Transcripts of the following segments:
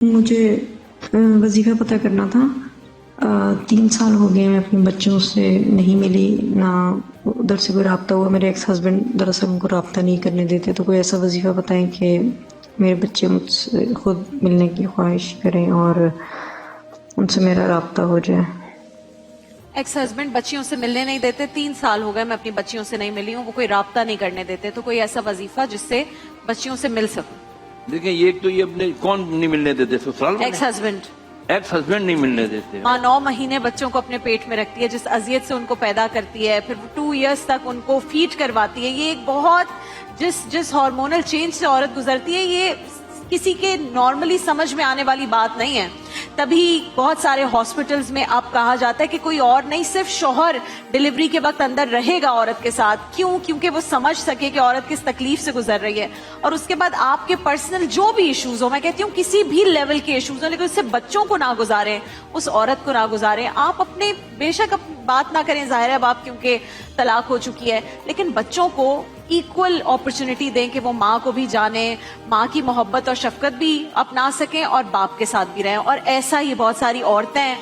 مجھے وظیفہ پتہ کرنا تھا۔ 3 سال ہو گئے میں اپنے بچوں سے نہیں ملی، نہ ادھر سے کوئی رابطہ ہوا۔ میرے ایکس ہسبینڈ دراصل ان کو رابطہ نہیں کرنے دیتے، تو کوئی ایسا وظیفہ بتائیں کہ میرے بچے مجھ سے خود ملنے کی خواہش کریں اور ان سے میرا رابطہ ہو جائے۔ ایکس ہسبینڈ بچیوں سے ملنے نہیں دیتے، 3 سال ہو گئے میں اپنی بچیوں سے نہیں ملی ہوں، وہ کوئی رابطہ نہیں کرنے دیتے، تو کوئی ایسا وظیفہ جس سے بچیوں سے مل سکوں۔ دیکھیں یہ تو یہ اپنے کون نہیں ملنے دیتے؟ سسرال والے؟ ایکس ہسبینڈ ایکس ہسبینڈ نہیں ملنے دیتے۔ ماں 9 مہینے بچوں کو اپنے پیٹ میں رکھتی ہے، جس اذیت سے ان کو پیدا کرتی ہے، پھر 2 ایئرز تک ان کو فیڈ کرواتی ہے۔ یہ ایک بہت جس ہارمونل چینج سے عورت گزرتی ہے، یہ کسی کے نارملی سمجھ میں آنے والی بات نہیں ہے۔ تبھی بہت سارے ہاسپٹلز میں اب کہا جاتا ہے کہ کوئی اور نہیں، صرف شوہر ڈیلیوری کے وقت اندر رہے گا عورت کے ساتھ۔ کیوں؟ کیونکہ وہ سمجھ سکے کہ عورت کس تکلیف سے گزر رہی ہے، اور اس کے بعد آپ کے پرسنل جو بھی ایشوز ہو، میں کہتی ہوں کسی بھی لیول کے ایشوز ہو، لیکن اس سے بچوں کو نہ گزاریں، اس عورت کو نہ گزاریں۔ آپ اپنے بے شک بات نہ کریں، ظاہر ہے باپ کیونکہ طلاق ہو چکی ہے، لیکن بچوں کو ایکول اپرچونٹی دیں کہ وہ ماں کو بھی جانیں، ماں کی محبت اور شفقت بھی اپنا سکیں اور باپ کے ساتھ بھی رہیں۔ اور ایسا ہی بہت ساری عورتیں ہیں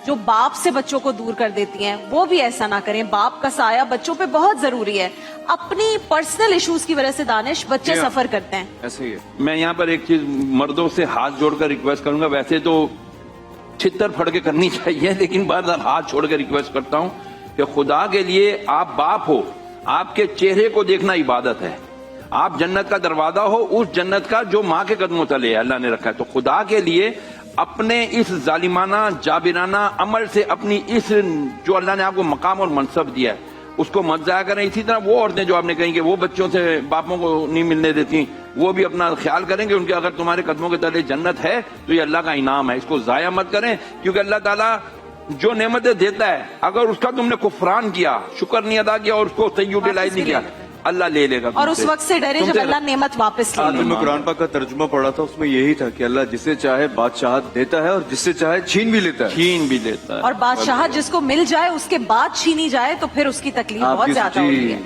جو باپ سے بچوں کو دور کر دیتی ہیں، وہ بھی ایسا نہ کریں۔ باپ کا سایہ بچوں پہ بہت ضروری ہے۔ اپنی پرسنل ایشوز کی وجہ سے دانش بچے سفر کرتے ہیں۔ ایسے ہی ہے۔ میں یہاں پر ایک چیز مردوں سے ہاتھ جوڑ کر ریکویسٹ کروں گا، ویسے تو چھتر پھڑ کے کرنی چاہیے، لیکن بعد ہاتھ چھوڑ کے ریکویسٹ کرتا ہوں کہ خدا کے لیے آپ باپ ہو، آپ کے چہرے کو دیکھنا عبادت ہے۔ آپ جنت کا دروازہ ہو، اس جنت کا جو ماں کے قدموں تلے اللہ نے رکھا ہے، تو خدا کے لیے اپنے اس ظالمانہ جابرانہ عمل سے اپنی اس جو اللہ نے آپ کو مقام اور منصب دیا ہے اس کو مت ضائع کریں۔ اسی طرح وہ عورتیں جو آپ نے کہیں کہ وہ بچوں سے باپوں کو نہیں ملنے دیتی، وہ بھی اپنا خیال کریں کہ ان کے اگر تمہارے قدموں کے تلے جنت ہے تو یہ اللہ کا انعام ہے، اس کو ضائع مت کریں، کیونکہ اللہ تعالیٰ جو نعمتیں دیتا ہے اگر اس کا تم نے کفران کیا، شکر نہیں ادا کیا اور اس کو صحیح یوٹیلائز نہیں کیا، اللہ لے لے گا۔ اور اس وقت سے ڈرے جب اللہ نعمت واپس لے آج میں قرآن پاک کا ترجمہ پڑھا تھا، اس میں یہی تھا کہ اللہ جسے چاہے بادشاہت دیتا ہے اور جس سے چاہے چھین بھی لیتا ہے۔ چھین بھی لیتا ہے، اور بادشاہت جس کو مل جائے اس کے بعد چھینی جائے تو پھر اس کی تکلیف بہت زیادہ ہوتی ہے۔